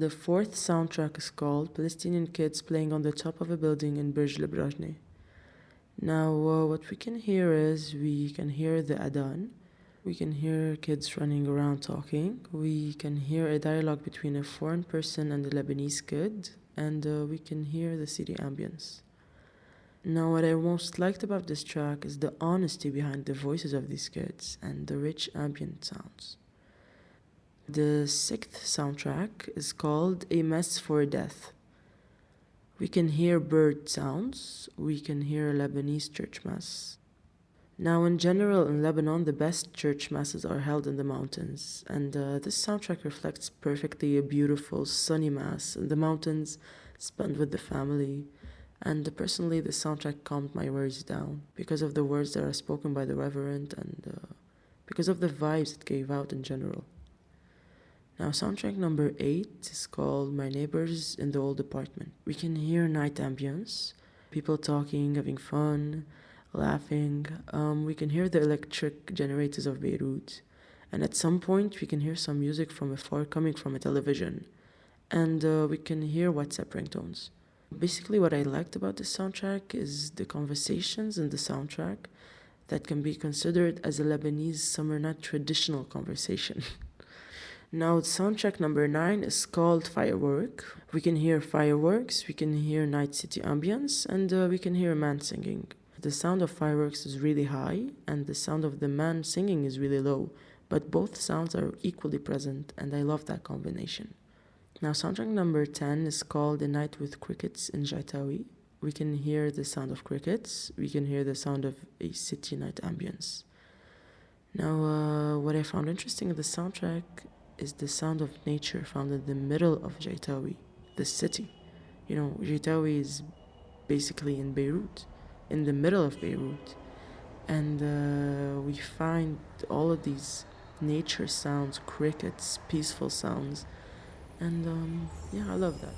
The fourth soundtrack is called Palestinian Kids Playing on the Top of a Building in Burj Al Brajni. Now, what we can hear is we can hear the adhan, we can hear kids running around talking, we can hear a dialogue between a foreign person and a Lebanese kid, and we can hear the city ambience. Now, what I most liked about this track is the honesty behind the voices of these kids and the rich ambient sounds. The sixth soundtrack is called A Mess for Death. We can hear bird sounds, we can hear Lebanese church mass. Now, in general, in Lebanon, the best church masses are held in the mountains, and this soundtrack reflects perfectly a beautiful, sunny mass in the mountains, spent with the family. And personally, the soundtrack calmed my worries down because of the words that are spoken by the reverend and because of the vibes it gave out in general. Now, soundtrack number 8 is called My Neighbors in the Old Apartment. We can hear night ambience, people talking, having fun, laughing. We can hear the electric generators of Beirut. And at some point, we can hear some music from afar coming from a television. And we can hear WhatsApp ringtones. Basically, what I liked about this soundtrack is the conversations in the soundtrack that can be considered as a Lebanese summer night traditional conversation. Now, soundtrack number 9 is called Firework. We can hear fireworks, we can hear night city ambience, and we can hear a man singing. The sound of fireworks is really high, and the sound of the man singing is really low, but both sounds are equally present, and I love that combination. Now, soundtrack number 10 is called A Night with Crickets in Jaitawi. We can hear the sound of crickets, we can hear the sound of a city night ambience. Now, what I found interesting in the soundtrack is the sound of nature found in the middle of Jaitawi, the city. You know, Jaitawi is basically in Beirut, in the middle of Beirut. And we find all of these nature sounds, crickets, peaceful sounds. And yeah, I love that.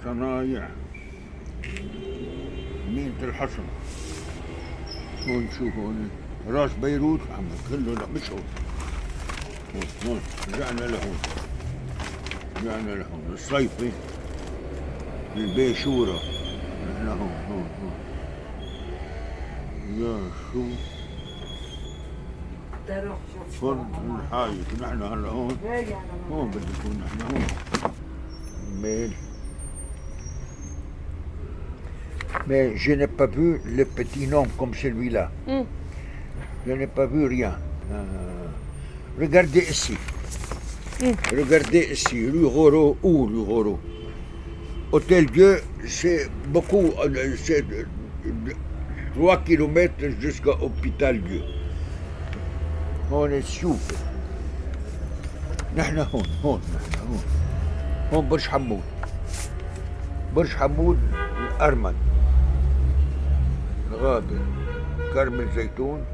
صنايع مينة الحصن هون شوف هون راس بيروت عم كله لا مش هون هون رجعنا لهون الصيفي البيشورة نحن هون يا شو فرن الحايط نحن هلا هون بدي نكون نحن هون ميل. Mais je n'ai pas vu le petit nom comme celui-là. Je n'ai pas vu rien. Regardez ici. Regardez ici, rue Roro ou rue Roro. Hôtel Dieu, c'est beaucoup, c'est 3 kilomètres jusqu'à Hôpital Dieu. هون السوق. نحن هون برج حمود الأرمن الغابة كرم الزيتون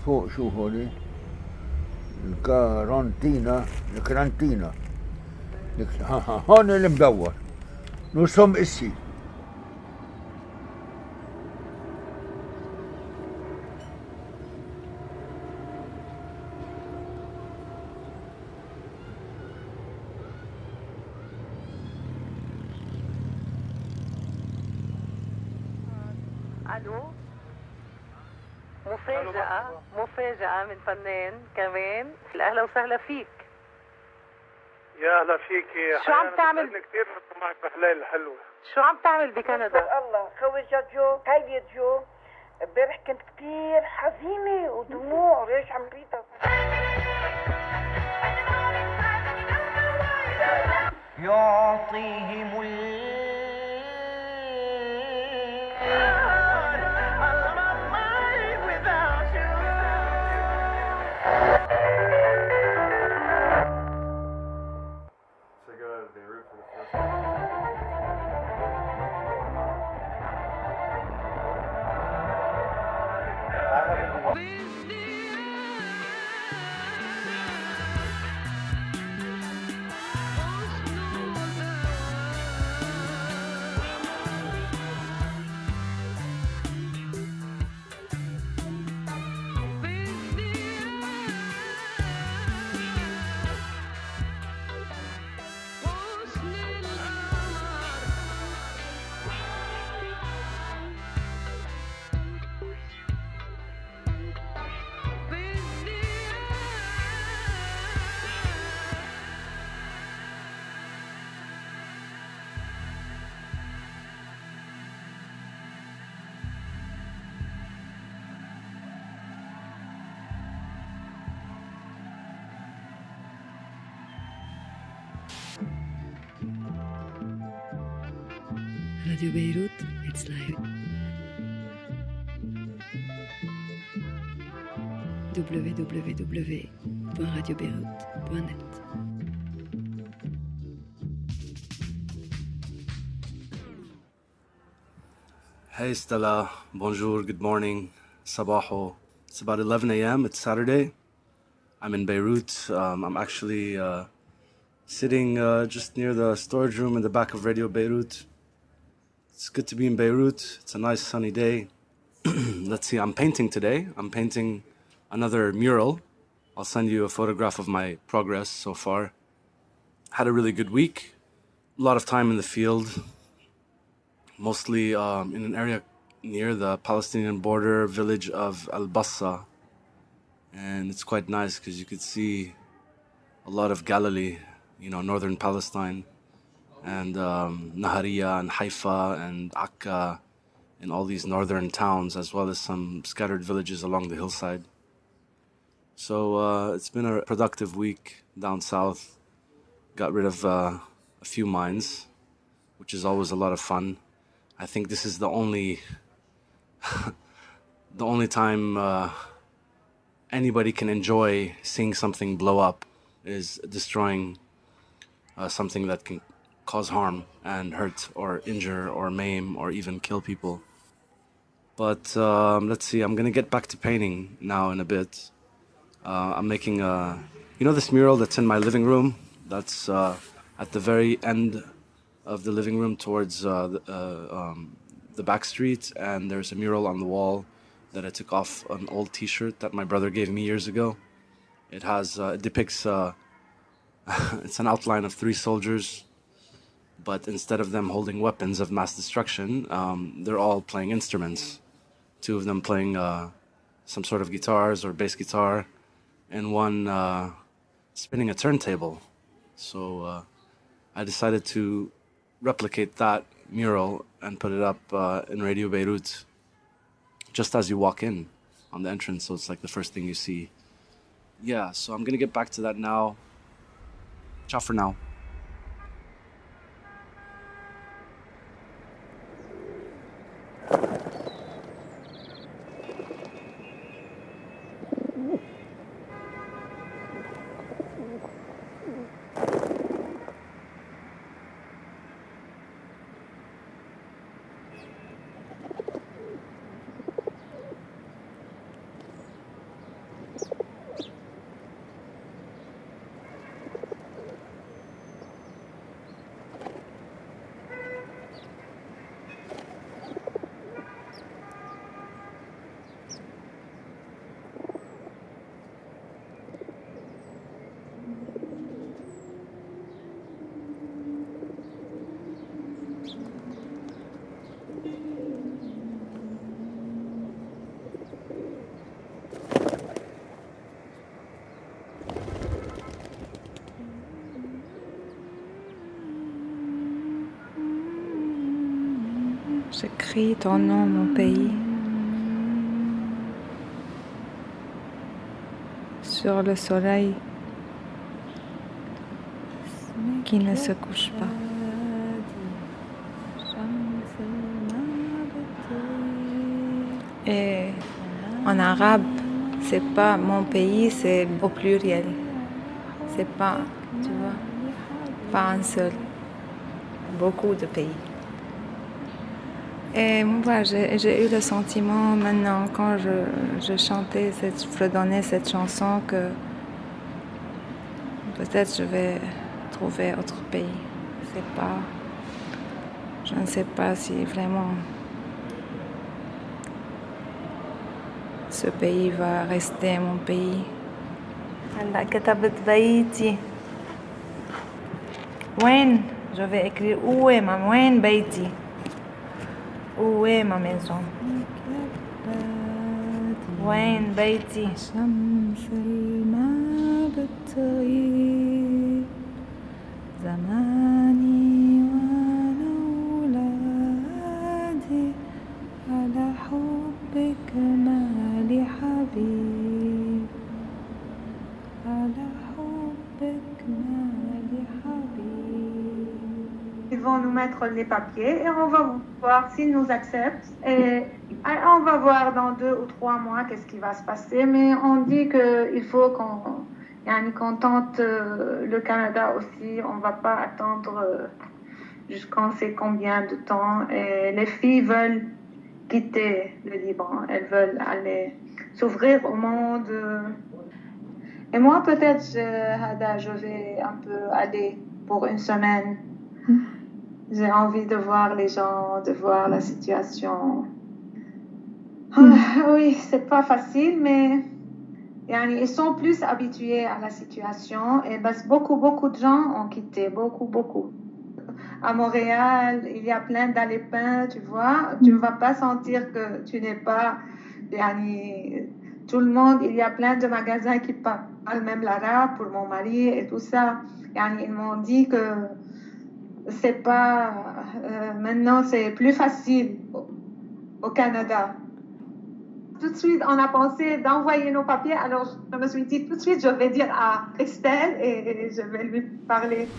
فوق شو هون الكارانتينا هون المدور نصم اسي الو مفاجأة من فنان كمان. اهلا وسهلا فيك. يا اهلا فيكي. شو عم تعمل؟ كثير معك بحلال الحلوة. شو عم تعمل بكندا؟ الله خوجة جو هيدي جو امبارح كنت كثير حزينة ودموع ليش عمريتها يعطيهم Radio Beirut, it's live. www.radiobeirut.net. Hey Stella, bonjour, good morning, sabaho. It's about 11 a.m., it's Saturday. I'm in Beirut. I'm actually sitting just near the storage room in the back of Radio Beirut. It's good to be in Beirut. It's a nice sunny day. Let's see, I'm painting today. I'm painting another mural. I'll send you a photograph of my progress so far. Had a really good week. A lot of time in the field. Mostly in an area near the Palestinian border village of Al-Bassa. And it's quite nice because you could see a lot of Galilee, northern Palestine, and Nahariya and Haifa and Akka, and all these northern towns, as well as some scattered villages along the hillside. So it's been a productive week down south. Got rid of a few mines, which is always a lot of fun. I think this is the only time anybody can enjoy seeing something blow up is destroying something that can cause harm and hurt or injure or maim or even kill people. But let's see, I'm gonna get back to painting now in a bit. I'm making this mural that's in my living room, that's at the very end of the living room towards the back street, and there's a mural on the wall that I took off an old t-shirt that my brother gave me years ago. It depicts it's an outline of 3 soldiers, but instead of them holding weapons of mass destruction, they're all playing instruments. 2 of them playing some sort of guitars or bass guitar, and one spinning a turntable. So I decided to replicate that mural and put it up in Radio Beirut just as you walk in on the entrance, so it's like the first thing you see. Yeah, so I'm gonna get back to that now. Ciao for now. Je crie ton nom, mon pays, sur le soleil qui ne se couche pas. Et en arabe, c'est pas mon pays, c'est au pluriel. C'est pas, tu vois, pas un seul, beaucoup de pays. Et moi, j'ai eu le sentiment maintenant, quand je chantais, je fredonnais cette chanson, que peut-être je vais trouver autre pays. Je ne sais pas si vraiment ce pays va rester mon pays. هلا كتبت بيتي. وين؟ Je vais écrire où est ma وين بيتي. Où est ma maison? وين بيتي؟ شمس الماء بتغيب زماني وأولادي على حبك مالي حبيب على حبك مالي حبيب soumettre les papiers et on va voir s'ils nous acceptent. Et on va voir dans 2 ou 3 mois qu'est-ce qui va se passer. Mais on dit qu'il faut qu'on tente le Canada aussi. On ne va pas attendre jusqu'à on sait combien de temps. Et les filles veulent quitter le Liban. Elles veulent aller s'ouvrir au monde. Et moi, peut-être, je vais un peu aller pour une semaine. J'ai envie de voir les gens, de voir la situation. Oui, c'est pas facile, mais ils sont plus habitués à la situation. Et beaucoup de gens ont quitté, beaucoup. À Montréal, il y a plein d'Alépins, tu vois. Tu ne vas pas sentir que tu n'es pas... tout le monde, il y a plein de magasins qui parlent même l'arabe pour mon mari et tout ça. Ils m'ont dit que c'est pas... maintenant, c'est plus facile au Canada. Tout de suite, on a pensé d'envoyer nos papiers. Alors, je me suis dit tout de suite, je vais dire à Christelle et je vais lui parler.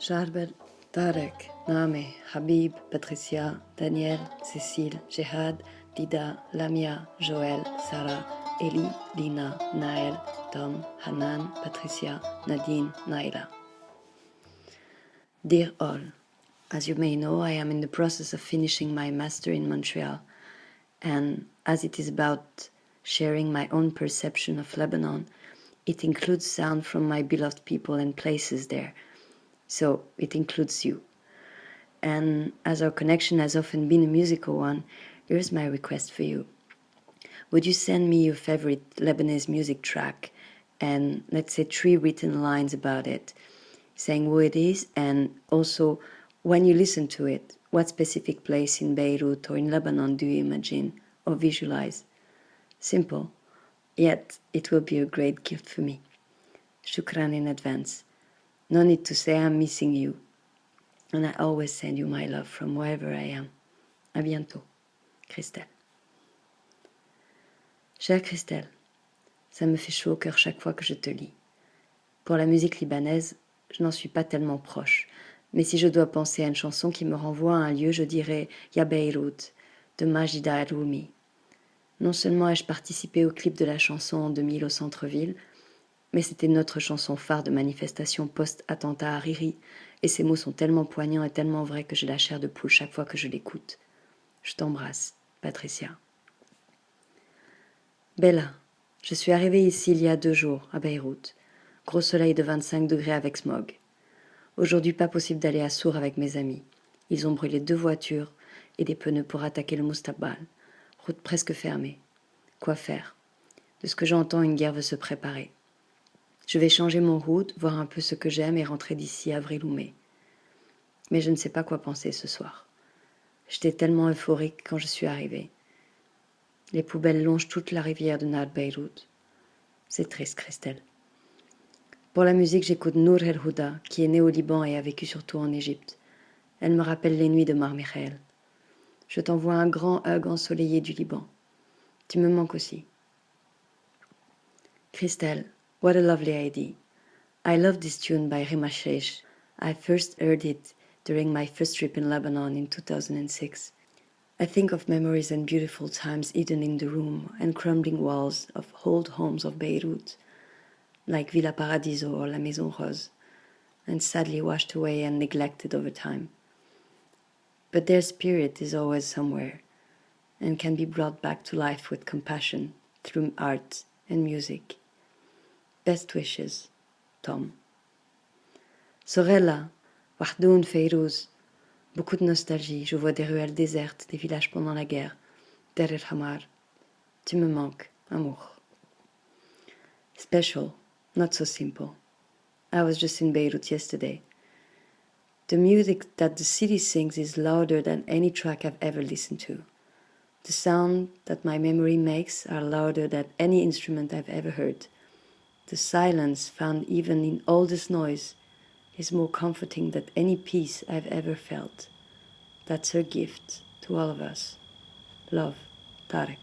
Jarber, Tarek, Name, Habib, Patricia, Daniel, Cécile, Jehad, Dida, Lamia, Joël, Sarah, Eli, Lina, Naël, Tom, Hanan, Patricia, Nadine, Naila. Dear all, as you may know, I am in the process of finishing my master in Montreal, and as it is about sharing my own perception of Lebanon, it includes sound from my beloved people and places there. So it includes you. And as our connection has often been a musical one, here's my request for you. Would you send me your favorite Lebanese music track and let's say 3 written lines about it, saying who it is and also when you listen to it, what specific place in Beirut or in Lebanon do you imagine or visualize? Simple, yet it will be a great gift for me. Shukran in advance. No need to say I'm missing you. And I always send you my love from wherever I am. À bientôt. Christelle. Chère Christelle, ça me fait chaud au cœur chaque fois que je te lis. Pour la musique libanaise, je n'en suis pas tellement proche. Mais si je dois penser à une chanson qui me renvoie à un lieu, je dirais Ya Beyrouth de Majida Al-Roumi. Non seulement ai-je participé au clip de la chanson en 2000 au centre-ville, mais c'était notre chanson phare de manifestation post-attentat à Hariri, et ces mots sont tellement poignants et tellement vrais que j'ai la chair de poule chaque fois que je l'écoute. Je t'embrasse, Patricia. Bella, je suis arrivée ici il y a 2 jours, à Beyrouth. Gros soleil de 25 degrés avec smog. Aujourd'hui, pas possible d'aller à Sour avec mes amis. Ils ont brûlé 2 voitures et des pneus pour attaquer le Moustabal. Route presque fermée. Quoi faire? De ce que j'entends, une guerre veut se préparer. Je vais changer mon route, voir un peu ce que j'aime et rentrer d'ici avril ou mai. Mais je ne sais pas quoi penser ce soir. J'étais tellement euphorique quand je suis arrivée. Les poubelles longent toute la rivière de Nord Beyrouth. C'est triste, Christelle. Pour la musique, j'écoute Nour El Houda, qui est née au Liban et a vécu surtout en Égypte. Elle me rappelle les nuits de Mar Michael. Je t'envoie un grand hug ensoleillé du Liban. Tu me manques aussi. Christelle, what a lovely idea. I love this tune by Rima Sheikh. I first heard it during my first trip in Lebanon in 2006. I think of memories and beautiful times hidden in the room and crumbling walls of old homes of Beirut, like Villa Paradiso or La Maison Rose, and sadly washed away and neglected over time. But their spirit is always somewhere and can be brought back to life with compassion through art and music. Best wishes, Tom. Sorella, Wahdoun, Feyrouz. Beaucoup de nostalgie. Je vois des ruelles désertes, des villages pendant la guerre. Der el Hamar. Tu me manques, amour. Special, not so simple. I was just in Beirut yesterday. The music that the city sings is louder than any track I've ever listened to. The sound that my memory makes are louder than any instrument I've ever heard. The silence found even in all this noise is more comforting than any peace I've ever felt. That's her gift to all of us. Love, Tarek.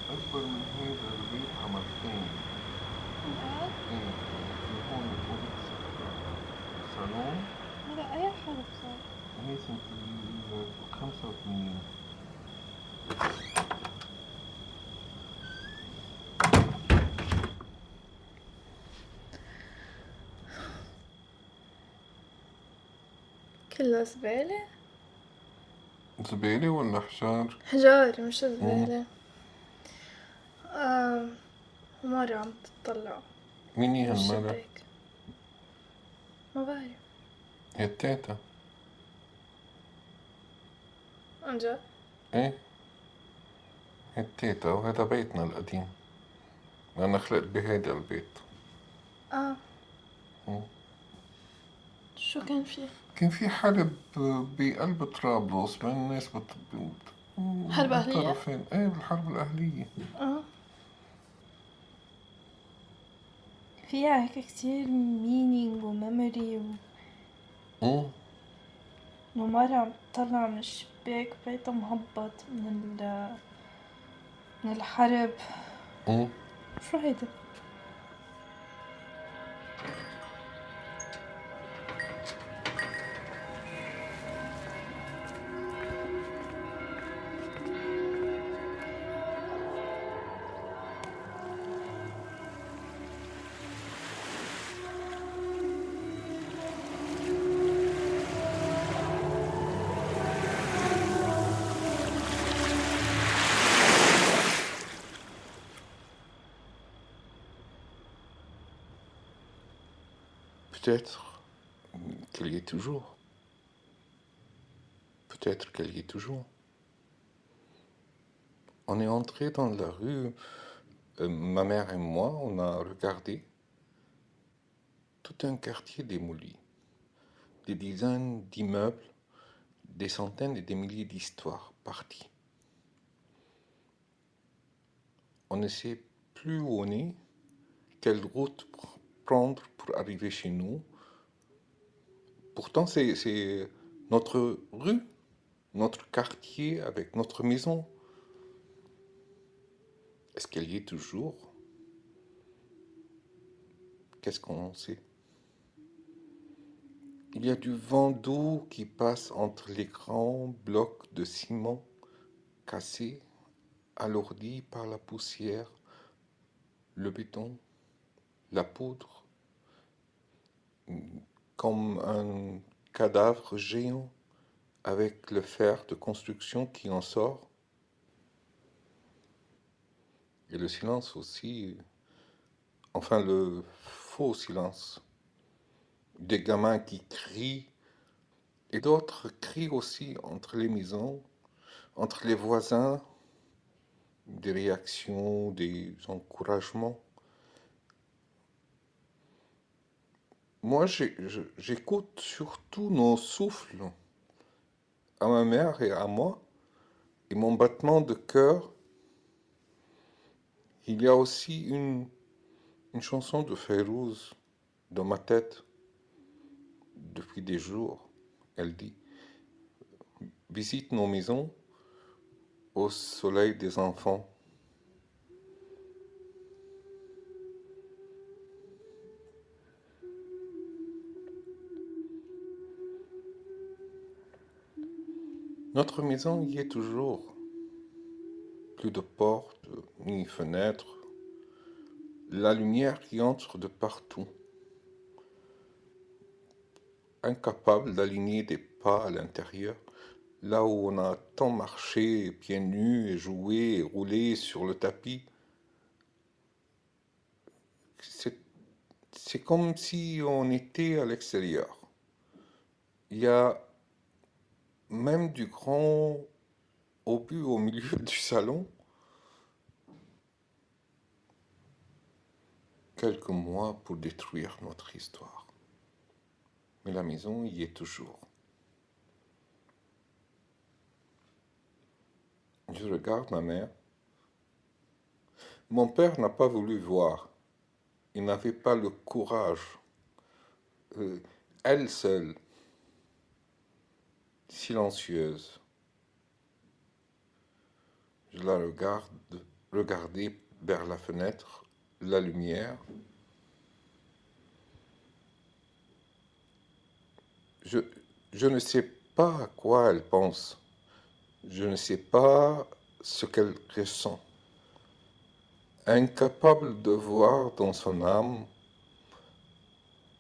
أكبر من هذا البيت عمرتين. إيه في هون أوضة الصالون. هذا أي حرف صار؟ هي سنة 85. كله زبالة؟ زبالة ولا حجار؟ حجار مش زبالة. مرة عم تطلع مين هي هالمرة؟ بالشباك. ما بعرف. هي التيتا. عن جد؟ ايه هي التيتا وهذا بيتنا القديم. أنا خلقت بهيدا البيت. شو كان فيه؟ كان في حرب بقلب طرابلس بين الناس حرب أهلية؟ طرفين. ايه بالحرب الأهلية. فيها هيك كتير meaning وميموري إنه مرة عم تطلع من الشباك بيتها مهبط من الحرب. شو هيدا؟ Peut-être qu'elle y est toujours. Peut-être qu'elle y est toujours. On est entré dans la rue, ma mère et moi, on a regardé tout un quartier démoli, des dizaines d'immeubles, des centaines et des milliers d'histoires parties. On ne sait plus où on est, quelle route prendre pour arriver chez nous. Pourtant, c'est notre rue, notre quartier avec notre maison. Est-ce qu'elle y est toujours? Qu'est-ce qu'on sait? Il y a du vent doux qui passe entre les grands blocs de ciment cassés, alourdis par la poussière, le béton, la poudre, comme un cadavre géant avec le fer de construction qui en sort. Et le silence aussi, enfin le faux silence. Des gamins qui crient, et d'autres crient aussi entre les maisons, entre les voisins, des réactions, des encouragements. Moi, j'écoute surtout nos souffles, à ma mère et à moi, et mon battement de cœur. Il y a aussi une chanson de Fayrouz dans ma tête depuis des jours. Elle dit « Visite nos maisons au soleil des enfants ». Notre maison y est toujours. Plus de portes, ni fenêtres. La lumière qui entre de partout. Incapable d'aligner des pas à l'intérieur, là où on a tant marché pieds nus et joué et roulé sur le tapis. C'est comme si on était à l'extérieur. Il y a même du grand obus au milieu du salon. Quelques mois pour détruire notre histoire. Mais la maison y est toujours. Je regarde ma mère. Mon père n'a pas voulu voir. Il n'avait pas le courage. Elle seule, silencieuse. Je la regarder vers la fenêtre, la lumière. Je ne sais pas à quoi elle pense. Je ne sais pas ce qu'elle ressent. Incapable de voir dans son âme,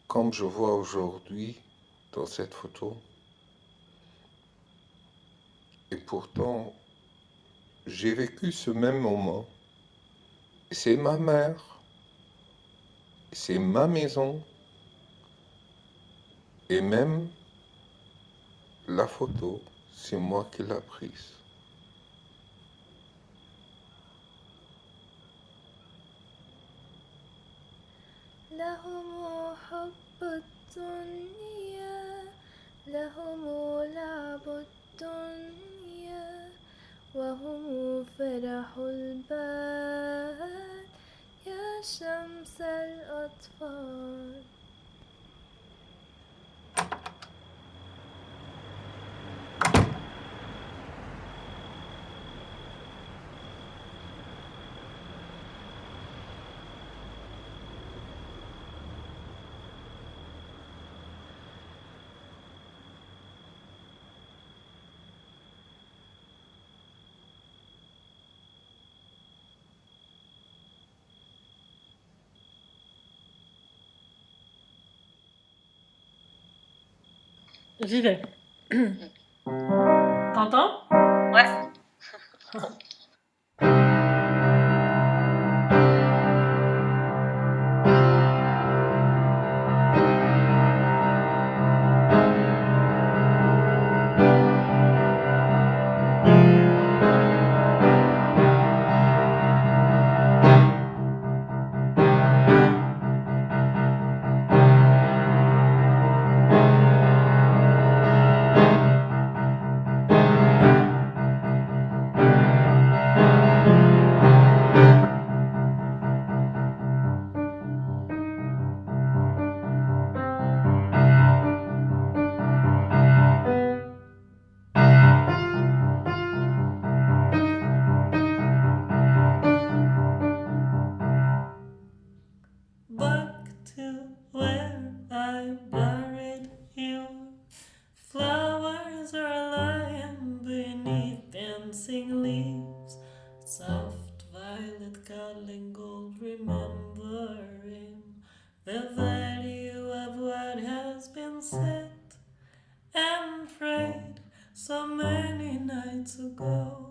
comme je vois aujourd'hui dans cette photo. Et pourtant, j'ai vécu ce même moment. C'est ma mère, c'est ma maison, et même la photo, c'est moi qui l'ai prise. لهم حب الدنيا لهم لعب الدنيا وهم فرح البال يا شمس الأطفال. J'y vais. T'entends? Ouais. go.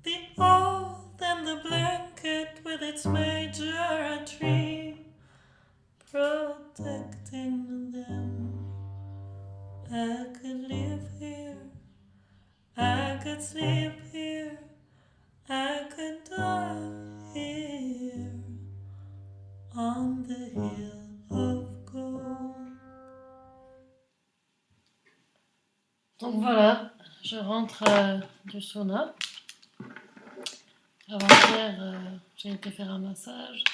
The oath and the blanket with its major and tree protecting them. I could live here, I could sleep here, I could die here on the hill of gold. Donc voilà, je rentre du sauna. Avant-hier, j'ai été faire un massage.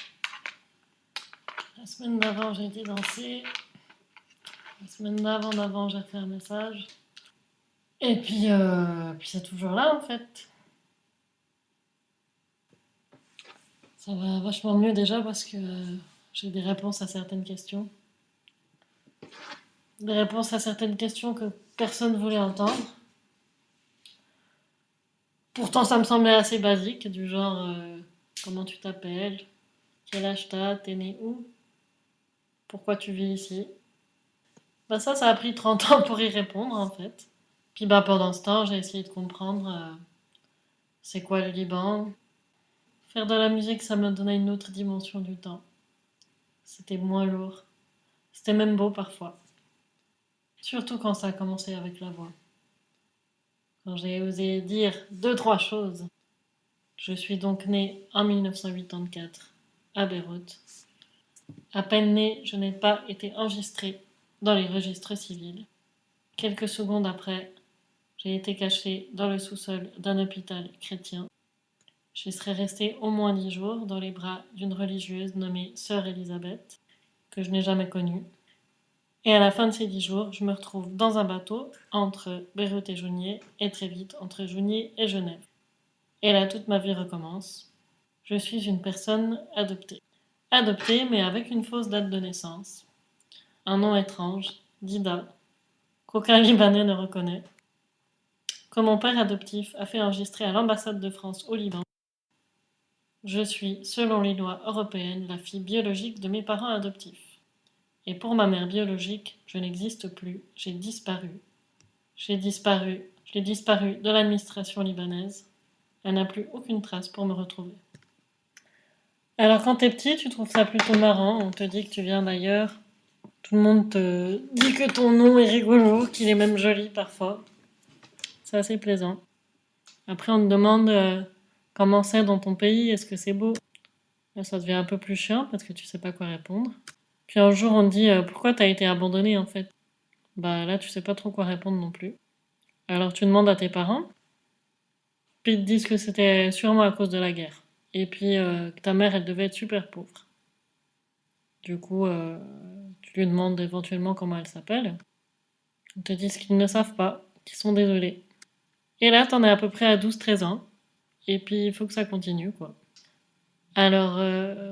La semaine d'avant, j'ai été danser. La semaine d'avant, j'ai fait un massage. Et puis c'est toujours là, en fait. Ça va vachement mieux déjà parce que j'ai des réponses à certaines questions. Des réponses à certaines questions que personne ne voulait entendre. Pourtant, ça me semblait assez basique, du genre comment tu t'appelles, quel âge t'as, t'es né où, pourquoi tu vis ici. Bah ça a pris 30 ans pour y répondre en fait. Puis bah pendant ce temps, j'ai essayé de comprendre c'est quoi le Liban. Faire de la musique, ça m'a donné une autre dimension du temps. C'était moins lourd. C'était même beau parfois. Surtout quand ça a commencé avec la voix. Quand j'ai osé dire 2-3 choses. Je suis donc née en 1984 à Beyrouth. À peine née, je n'ai pas été enregistrée dans les registres civils. Quelques secondes après, j'ai été cachée dans le sous-sol d'un hôpital chrétien. J'y serais restée au moins 10 jours dans les bras d'une religieuse nommée Sœur Elisabeth, que je n'ai jamais connue. Et à la fin de ces 10 jours, je me retrouve dans un bateau entre Beyrouth et Jounieh, et très vite entre Jounieh et Genève. Et là, toute ma vie recommence. Je suis une personne adoptée. Adoptée, mais avec une fausse date de naissance. Un nom étrange, Dida, qu'aucun Libanais ne reconnaît. Que mon père adoptif a fait enregistrer à l'ambassade de France au Liban. Je suis, selon les lois européennes, la fille biologique de mes parents adoptifs. Et pour ma mère biologique, je n'existe plus, j'ai disparu. J'ai disparu de l'administration libanaise. Elle n'a plus aucune trace pour me retrouver. Alors quand t'es petit, tu trouves ça plutôt marrant, on te dit que tu viens d'ailleurs. Tout le monde te dit que ton nom est rigolo, qu'il est même joli parfois. C'est assez plaisant. Après on te demande comment c'est dans ton pays, est-ce que c'est beau? Là ça devient un peu plus chiant parce que tu sais pas quoi répondre. Puis un jour on te dit pourquoi t'as été abandonné en fait? Bah là tu sais pas trop quoi répondre non plus. Alors tu demandes à tes parents, puis ils te disent que c'était sûrement à cause de la guerre. Et puis que ta mère elle devait être super pauvre. Du coup tu lui demandes éventuellement comment elle s'appelle. Ils te disent qu'ils ne savent pas, qu'ils sont désolés. Et là t'en es à peu près à 12-13 ans. Et puis il faut que ça continue quoi. Alors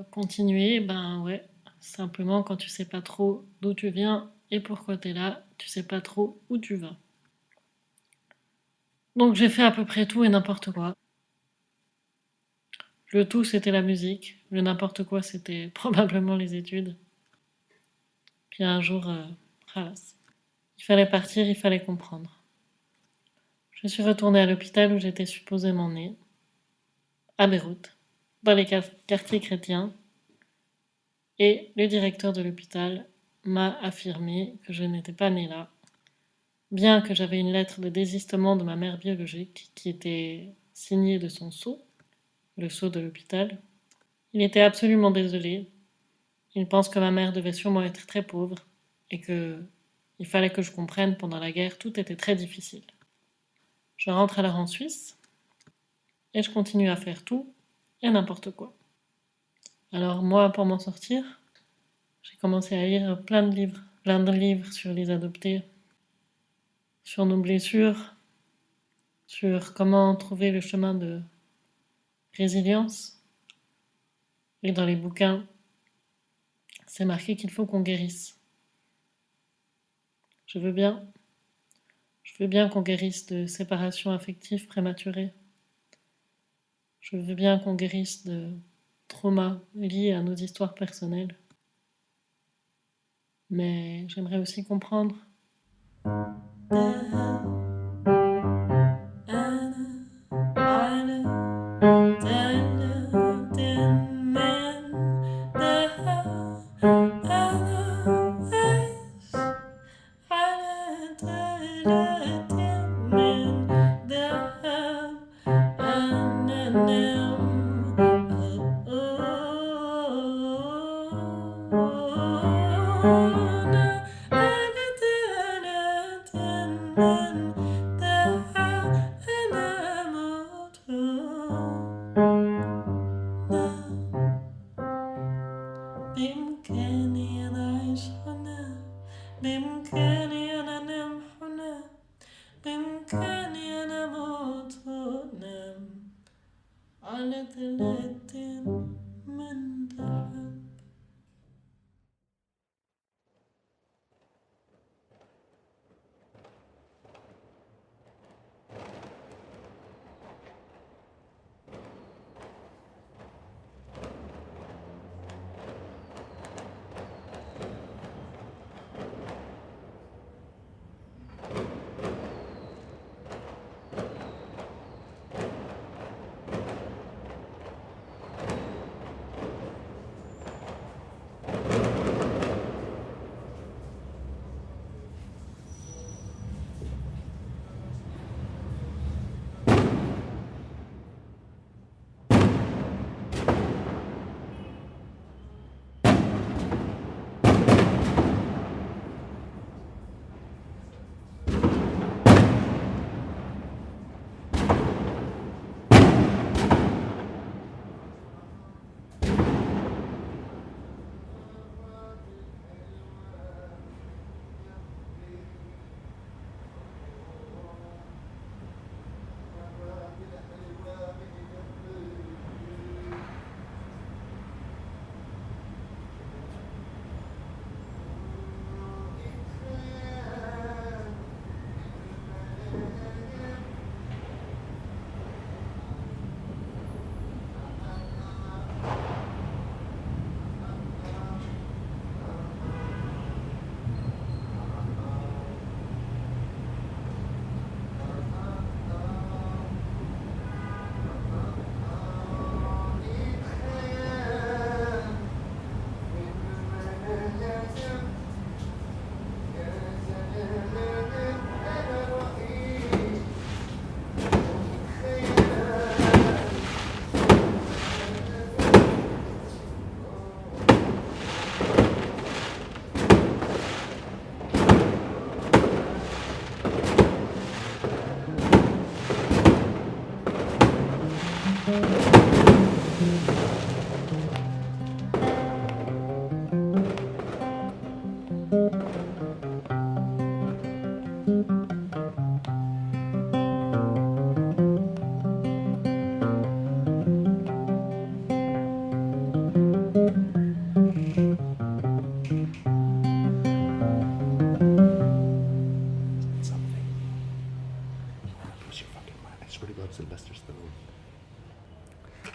continuer, ben ouais. Simplement, quand tu sais pas trop d'où tu viens et pourquoi t'es là, tu sais pas trop où tu vas. Donc j'ai fait à peu près tout et n'importe quoi. Le tout, c'était la musique. Le n'importe quoi, c'était probablement les études. Puis un jour, il fallait partir, il fallait comprendre. Je suis retournée à l'hôpital où j'étais supposément née, à Beyrouth, dans les quartiers chrétiens. Et le directeur de l'hôpital m'a affirmé que je n'étais pas née là, bien que j'avais une lettre de désistement de ma mère biologique qui était signée de son sceau, le sceau de l'hôpital. Il était absolument désolé. Il pense que ma mère devait sûrement être très pauvre et que il fallait que je comprenne pendant la guerre, tout était très difficile. Je rentre alors en Suisse et je continue à faire tout et n'importe quoi. Alors moi, pour m'en sortir, j'ai commencé à lire plein de livres sur les adoptés, sur nos blessures, sur comment trouver le chemin de résilience. Et dans les bouquins, c'est marqué qu'il faut qu'on guérisse. Je veux bien. Je veux bien qu'on guérisse de séparation affective prématurée. Je veux bien qu'on guérisse de traumas liés à nos histoires personnelles. Mais j'aimerais aussi comprendre. بإمكاني أنا أعيش هنا، بإمكاني أنا أنام هنا، بإمكاني أنا أموت وأنام على ثلاث من ذهب.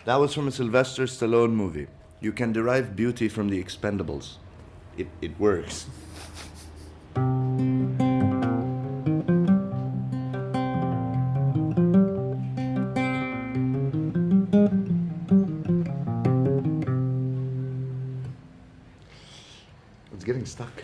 That was from a Sylvester Stallone movie. You can derive beauty from the Expendables. It works. It's getting stuck.